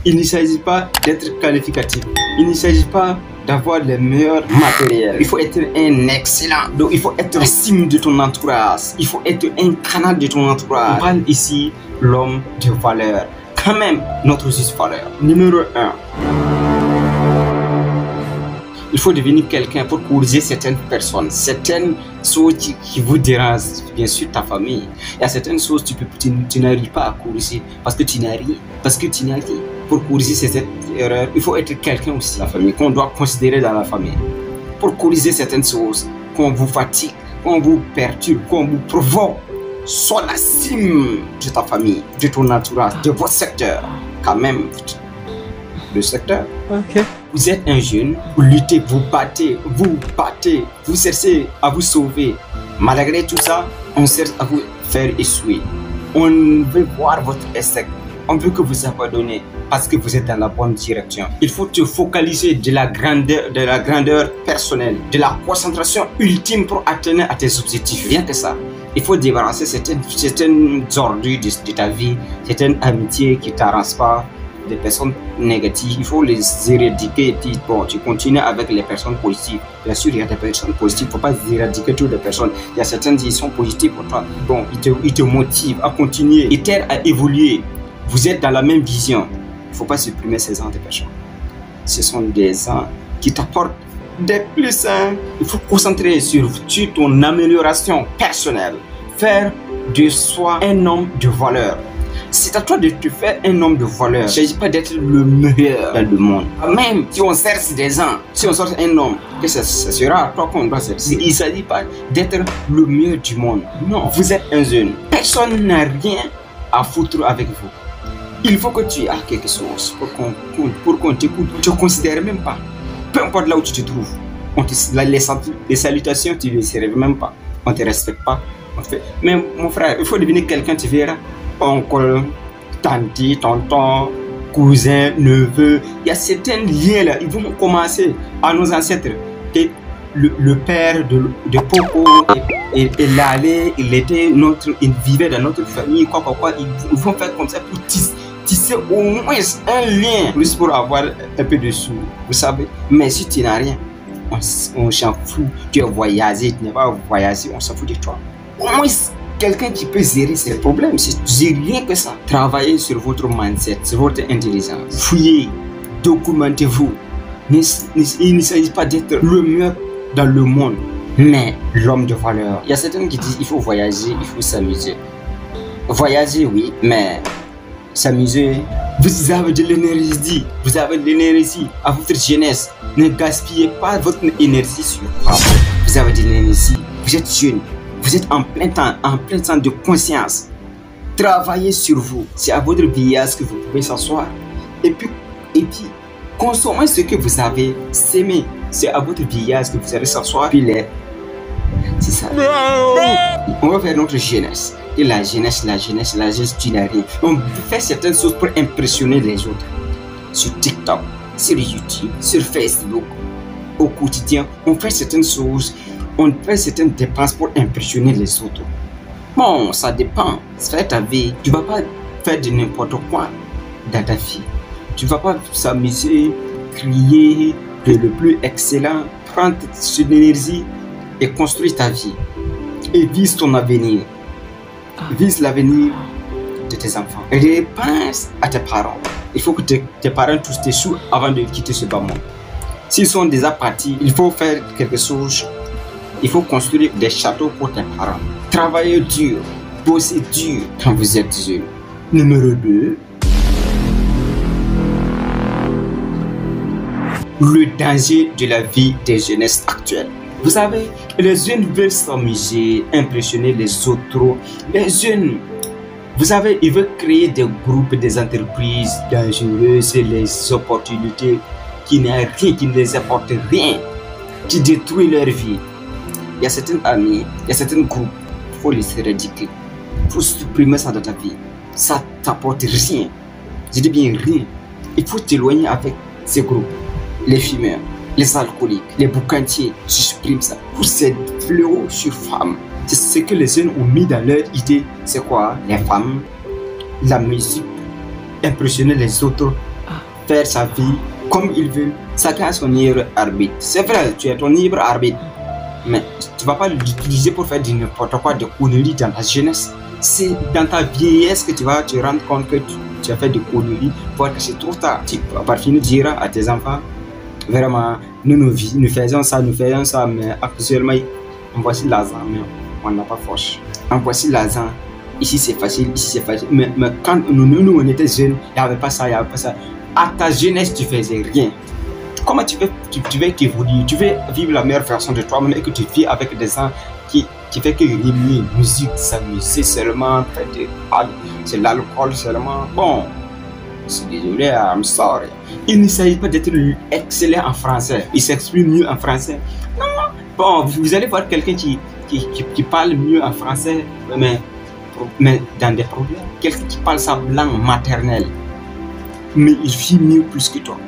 Il ne s'agit pas d'être qualificatif. Il ne s'agit pas d'avoir les meilleurs matériels. Il faut être un excellent. Donc il faut être la cime de ton entourage. Il faut être un canal de ton entourage. On parle ici l'homme de valeur. Quand même, notre juste valeur. Numéro 1. Il faut devenir quelqu'un pour corriger certaines personnes, certaines choses qui vous dérangent, bien sûr ta famille. Il y a certaines choses que tu n'arrives pas à corriger parce que tu n'as rien. Pour corriger ces erreurs, il faut être quelqu'un aussi, la famille, qu'on doit considérer dans la famille. Pour corriger certaines choses, qu'on vous fatigue, qu'on vous perturbe, qu'on vous provoque, sois la cime de ta famille, de ton entourage, de votre secteur, quand même. Le secteur. Ok. Vous êtes un jeune, vous luttez, vous battez, vous cherchez à vous sauver. Malgré tout ça, on cherche à vous faire échouer. On veut voir votre échec. On veut que vous abandonnez parce que vous êtes dans la bonne direction. Il faut te focaliser de la grandeur personnelle, de la concentration ultime pour atteindre à tes objectifs. Rien que ça. Il faut débarrasser certaines ordures de ta vie, certaines amitiés qui ne t'arrangent pas, des personnes négatives. Il faut les éradiquer et puis bon, tu continues avec les personnes positives. Bien sûr, il y a des personnes positives, il ne faut pas éradiquer toutes les personnes. Il y a certaines qui sont positives pour toi. Bon, ils te motivent à continuer, ils t'aident à évoluer. Vous êtes dans la même vision. Il ne faut pas supprimer ces gens de personnes. Ce sont des gens qui t'apportent des plus. Il faut concentrer sur ton amélioration personnelle. Faire de soi un homme de valeur. C'est à toi de te faire un homme de valeur. Il ne s'agit pas d'être le meilleur dans le monde. Même si on cherche des gens, si on cherche un homme, que ça sera à toi qu'on doit chercher. Il ne s'agit pas d'être le meilleur du monde. Non, vous êtes un jeune. Personne n'a rien à foutre avec vous. Il faut que tu aies quelque chose pour qu'on t'écoute. Tu ne considères même pas. Peu importe là où tu te trouves. Les salutations, tu ne les serves même pas. On ne te respecte pas. Mais mon frère, il faut devenir quelqu'un, tu verras. Oncle, tante, tonton, cousin, neveu. Il y a certains liens là. Ils vont commencer à nos ancêtres. Et le père de Popo, il allait, il vivait dans notre famille, quoi. Ils vont faire comme ça pour tisser au moins un lien, plus pour avoir un peu de sous, vous savez. Mais si tu n'as rien, on s'en fout. Tu as voyagé, tu n'as pas voyagé, on s'en fout de toi. Au moins, quelqu'un qui peut gérer ses problèmes, c'est rien que ça. Travaillez sur votre mindset, sur votre intelligence. Fouillez, documentez-vous. Il ne s'agit pas d'être le meilleur dans le monde, mais l'homme de valeur. Il y a certains qui disent qu'il faut voyager, il faut s'amuser. Voyager, oui, mais s'amuser, vous avez de l'énergie, vous avez de l'énergie à votre jeunesse. Ne gaspillez pas votre énergie sur quoi. Vous avez de l'énergie, vous êtes jeune. Vous êtes en plein temps de conscience. Travaillez sur vous. C'est à votre vieillesse que vous pouvez s'asseoir. Et puis, consommez ce que vous avez sémé. C'est à votre vieillesse que vous allez s'asseoir. Puis c'est ça. On va faire notre jeunesse. Et la jeunesse, tu n'as rien. On fait certaines choses pour impressionner les autres. Sur TikTok, sur YouTube, sur Facebook. Au quotidien, on fait certaines choses. On fait certaines dépenses pour impressionner les autres. Bon, ça dépend. C'est ta vie. Tu ne vas pas faire de n'importe quoi dans ta vie. Tu ne vas pas s'amuser, crier, le plus excellent. Prendre cette énergie et construire ta vie. Et vise ton avenir. Vise l'avenir de tes enfants. Et pense à tes parents. Il faut que tes parents touchent tes sous avant de quitter ce bas monde. S'ils sont déjà partis, il faut faire quelque chose. Il faut construire des châteaux pour tes parents. Travaillez dur, bossez dur quand vous êtes jeune. Numéro 2. Le danger de la vie des jeunesses actuelles. Vous savez, les jeunes veulent s'amuser, impressionner les autres. Les jeunes, vous savez, ils veulent créer des groupes, des entreprises dangereuses, les opportunités qui n'ont rien, qui ne les apportent rien, qui détruisent leur vie. Il y a certains amis, il y a certains groupes, il faut les éradiquer. Il faut supprimer ça dans ta vie. Ça ne t'apporte rien. Je dis bien rien. Il faut t'éloigner avec ces groupes. Les fumeurs, les alcooliques, les boucantiers, tu supprimes ça. Pour ces fléaux sur femmes, c'est ce que les jeunes ont mis dans leur idée. C'est quoi? Les femmes, la musique, impressionner les autres. faire sa vie comme il veut. Chacun a son libre arbitre. C'est vrai, tu as ton libre arbitre. Mais tu ne vas pas l'utiliser pour faire du n'importe quoi, de conneries dans ta jeunesse. C'est dans ta vieillesse que tu vas te rendre compte que tu as fait des conneries, voir que c'est trop tard. Tu vas par finir dire à tes enfants, vraiment, nous faisons ça, mais actuellement, voici l'argent, mais on n'a pas force. Voici l'argent, ici c'est facile, Mais quand nous on était jeunes, il n'y avait pas ça, À ta jeunesse, tu faisais rien. Comment tu veux t'évoluer? Tu veux vivre la meilleure version de toi-même et que tu vis avec des gens qui fait que rimer, musique, s'amuser seulement, c'est l'alcool seulement. Bon, je suis désolé, I'm sorry. Il ne s'agit pas d'être excellent en français. Il s'exprime mieux en français. Non. Bon, vous allez voir quelqu'un qui parle mieux en français, mais dans des problèmes. Quelqu'un qui parle sa langue maternelle, mais il vit mieux plus que toi.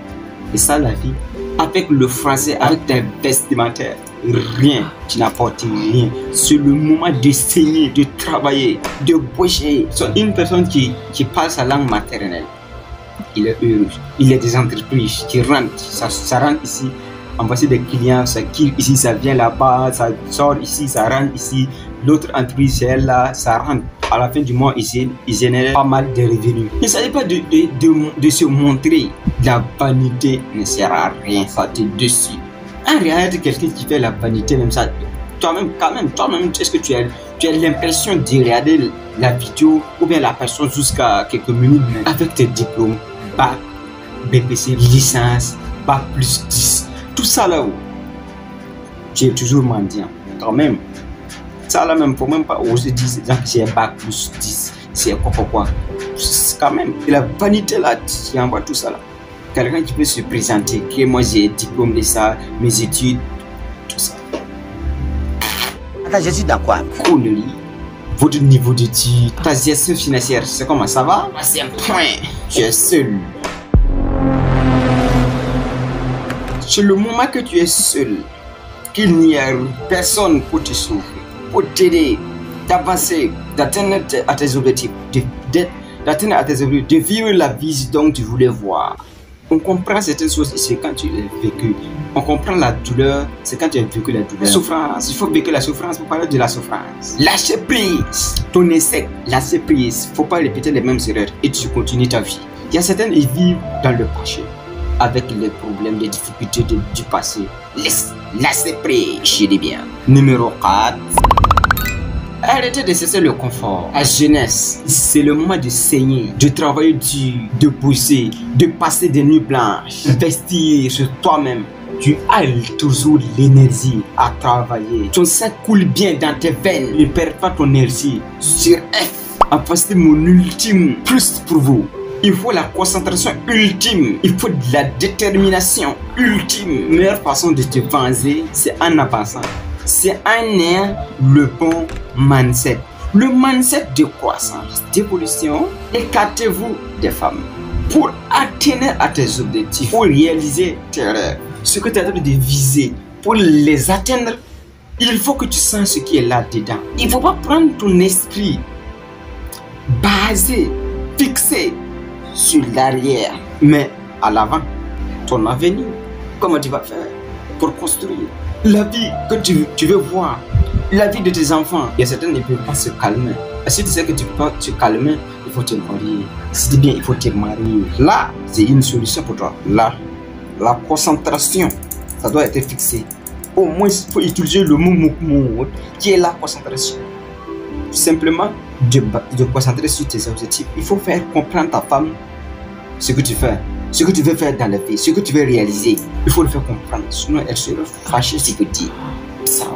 Et ça, la vie, avec le français, avec tes vestimentaires, rien, tu n'apportes rien. C'est le moment de saigner, de travailler, de bouger. Une personne qui parle sa langue maternelle, il est heureux. Il y a des entreprises qui rentrent, ça rentre ici. On voit des clients, ça quitte ici, ça vient là-bas, ça sort ici, ça rentre ici. L'autre entreprise, c'est là, ça rentre. À la fin du mois, ils génèrent pas mal de revenus. Il ne s'agit pas de se montrer. La vanité ne sert à rien, ça te dessus. En réalité, quelqu'un qui fait la vanité, même ça, toi-même, est-ce que tu as l'impression de regarder la vidéo ou bien la personne jusqu'à quelques minutes avec tes diplômes, bac, BPC, licence, bac plus 10, tout ça là-haut, tu es toujours mendiant, quand même. Ça là même, faut même pas oser dire que j'ai bac plus 10, c'est quoi. Quand même, et la vanité là, tu envoies tout ça là. Quelqu'un qui peut se présenter, que moi j'ai diplôme de ça, mes études, tout ça. Attends, je suis dans quoi? Connerie. Votre niveau d'études, ta gestion financière, c'est comment ça va? C'est un point. Tu es seul. C'est le moment que tu es seul, qu'il n'y a personne pour te sauver, pour t'aider, d'avancer, d'atteindre à tes objectifs, de vivre la vie dont tu voulais voir. On comprend certaines choses, c'est quand tu l'as vécu. On comprend la douleur, c'est quand tu as vécu la douleur. La souffrance, il faut vécu la souffrance pour parler de la souffrance. Lâcher prise, ton essai, lâcher prise. Il ne faut pas répéter les mêmes erreurs et tu continues ta vie. Il y a certains qui vivent dans le passé avec les problèmes, les difficultés du passé. Lâcher prise, je dis bien. Numéro 4. Arrêtez de cesser le confort. La jeunesse, c'est le moment de saigner, de travailler dur, de bosser, de passer des nuits blanches, investir sur toi-même. Tu as toujours l'énergie à travailler. Ton sang coule bien dans tes veines. Ne perds pas ton énergie sur F. En fait, mon ultime plus pour vous. Il faut la concentration ultime. Il faut de la détermination ultime. La meilleure façon de te venger, c'est en avançant. C'est en ayant le bon mindset. Le mindset de croissance, d'évolution. Écartez-vous des femmes. Pour atteindre à tes objectifs, pour réaliser tes rêves, ce que tu es en train de viser, pour les atteindre, il faut que tu sens ce qui est là-dedans. Il ne faut pas prendre ton esprit basé, fixé sur l'arrière, mais à l'avant, ton avenir. Comment tu vas faire pour construire la vie que tu veux voir, la vie de tes enfants? Il y a certains qui ne peuvent pas se calmer. Si tu sais que tu peux pas te calmer, il faut te marier. Si tu dis bien, il faut te marier. Là, c'est une solution pour toi. Là, la concentration, ça doit être fixé. Au moins, il faut utiliser le mot qui est la concentration. Simplement, de concentrer sur tes objectifs. Il faut faire comprendre ta femme ce que tu fais, ce que tu veux faire dans la vie, ce que tu veux réaliser. Il faut le faire comprendre, sinon elle sera fâchée si tu dis ça.